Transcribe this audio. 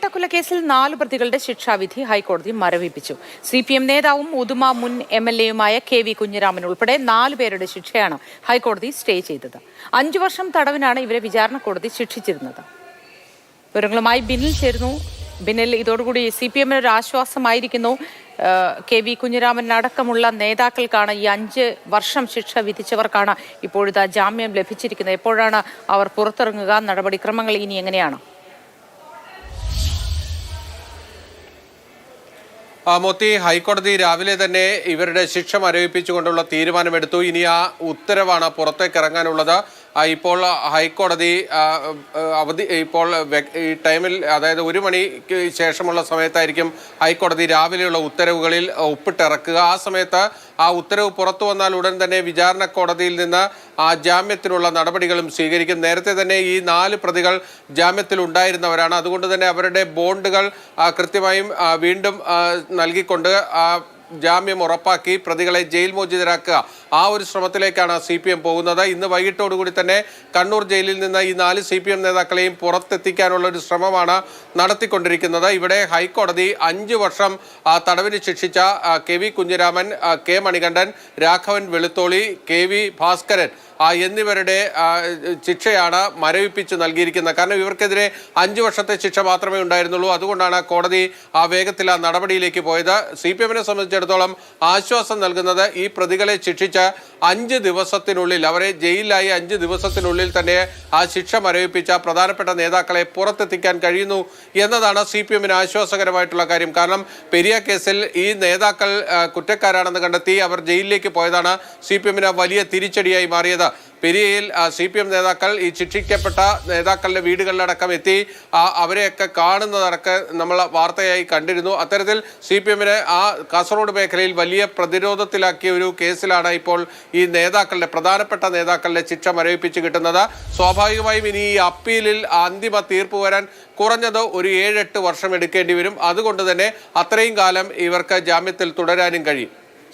ഇരട്ടക്കൊലക്കേസിൽ 4 പ്രതികളുടെ ശിക്ഷാവിധി ഹൈക്കോടതി മരവിപ്പിച്ചു. CPM നേതാവും ഉദുമ മുൻ MLA-യുമായ KV കുഞ്ഞിരാമൻ ഉൾപ്പെടെ 4 പേരുടെ ശിക്ഷയാണ് ഹൈക്കോടതി സ്റ്റേ ചെയ്തത്. 5 വർഷം തടവിനാണ് ഇവരെ വിചാരണ കോടതി ശിക്ഷിച്ചിരുന്നത്. വിവരങ്ങളുമായി ബിനിൽ ചേരുന്നു. ബിനിൽ, ഇതോടുകൂടി CPM ഒരു ആശ്വാസമായിരിക്കുന്നു. KV കുഞ്ഞിരാമൻ അടക്കമുള്ള നേതാക്കൾക്കാണ് ഈ 5 വർഷം ശിക്ഷ വിധിച്ചവർക്കാണ് ഇപ്പോഴത്തെ ജാമ്യം ലഭിച്ചിരിക്കുന്നത്. എപ്പോഴാണ് അവർ പുറത്തിറങ്ങുക? നടപടിക്രമങ്ങൾ ഇനി എങ്ങനെയാണ്? മോത്തി, ഹൈക്കോടതി രാവിലെ തന്നെ ഇവരുടെ ശിക്ഷ മരവിപ്പിച്ചുകൊണ്ടുള്ള തീരുമാനമെടുത്തു. ഇനി ആ ഉത്തരവാണ് പുറത്തേക്ക് ഇറങ്ങാനുള്ളത്. ഇപ്പോൾ ഹൈക്കോടതി ഇപ്പോൾ ഈ ടൈമിൽ, അതായത് 1 മണിക്ക് ശേഷമുള്ള സമയത്തായിരിക്കും ഹൈക്കോടതി രാവിലെയുള്ള ഉത്തരവുകളിൽ ഒപ്പിട്ടിറക്കുക. ആ സമയത്ത് ആ ഉത്തരവ് പുറത്തു വന്നാൽ ഉടൻ തന്നെ വിചാരണ കോടതിയിൽ നിന്ന് ആ ജാമ്യത്തിനുള്ള നടപടികളും സ്വീകരിക്കും. നേരത്തെ തന്നെ ഈ 4 പ്രതികൾ ജാമ്യത്തിൽ ഉണ്ടായിരുന്നവരാണ്. അതുകൊണ്ട് തന്നെ അവരുടെ ബോണ്ടുകൾ കൃത്യമായും വീണ്ടും നൽകിക്കൊണ്ട് ജാമ്യം ഉറപ്പാക്കി പ്രതികളെ ജയിൽ മോചിതരാക്കുക, ആ ഒരു ശ്രമത്തിലേക്കാണ് CPM പോകുന്നത്. ഇന്ന് വൈകിട്ടോടുകൂടി തന്നെ കണ്ണൂർ ജയിലിൽ നിന്ന് ഈ 4 CPM നേതാക്കളെയും പുറത്തെത്തിക്കാനുള്ള ഒരു ശ്രമമാണ് നടത്തിക്കൊണ്ടിരിക്കുന്നത്. ഇവിടെ ഹൈക്കോടതി 5 വർഷം തടവിന് ശിക്ഷിച്ച KV Kunhiraman, K Manikandan, Raghavan Velutholi, KV Bhaskaran എന്നിവരുടെ ശിക്ഷയാണ് മരവിപ്പിച്ച് നൽകിയിരിക്കുന്നത്. കാരണം ഇവർക്കെതിരെ 5 വർഷത്തെ ശിക്ഷ മാത്രമേ ഉണ്ടായിരുന്നുള്ളൂ. അതുകൊണ്ടാണ് കോടതി വേഗത്തിൽ ആ നടപടിയിലേക്ക് പോയത്. CPM-നെ സംബന്ധിച്ചിടത്തോളം ആശ്വാസം നൽകുന്നത് ഈ പ്രതികളെ ശിക്ഷിച്ച 5 ദിവസത്തിനുള്ളിൽ, അവരെ ജയിലിലായി 5 ദിവസത്തിനുള്ളിൽ തന്നെ ആ ശിക്ഷ മരവിപ്പിച്ച പ്രധാനപ്പെട്ട നേതാക്കളെ പുറത്തെത്തിക്കാൻ കഴിയുന്നു എന്നതാണ് CPM-ന് ആശ്വാസകരമായിട്ടുള്ള കാര്യം. കാരണം പെരിയ കേസിൽ ഈ നേതാക്കൾ കുറ്റക്കാരാണെന്ന് കണ്ടെത്തി അവർ ജയിലിലേക്ക് പോയതാണ് CPM-ന് വലിയ തിരിച്ചടിയായി മാറിയത്. പെരിയയിൽ CPM നേതാക്കൾ ഈ ശിക്ഷിക്കപ്പെട്ട നേതാക്കളുടെ വീടുകളിലടക്കം എത്തി അവരെയൊക്കെ കാണുന്നതടക്കം നമ്മൾ വാർത്തയായി കണ്ടിരുന്നു. അത്തരത്തിൽ CPM-നെ ആ കാസർഗോഡ് മേഖലയിൽ വലിയ പ്രതിരോധത്തിലാക്കിയ ഒരു കേസിലാണ് ഇപ്പോൾ ഈ നേതാക്കളുടെ, പ്രധാനപ്പെട്ട നേതാക്കളുടെ ശിക്ഷ മരവിപ്പിച്ച് കിട്ടുന്നത്. സ്വാഭാവികമായും ഇനി ഈ അപ്പീലിൽ അന്തിമ തീർപ്പ് വരാൻ കുറഞ്ഞത് ഒരു 7-8 വർഷം എടുക്കേണ്ടി വരും. അതുകൊണ്ട് തന്നെ അത്രയും കാലം ഇവർക്ക് ജാമ്യത്തിൽ തുടരാനും കഴിയും.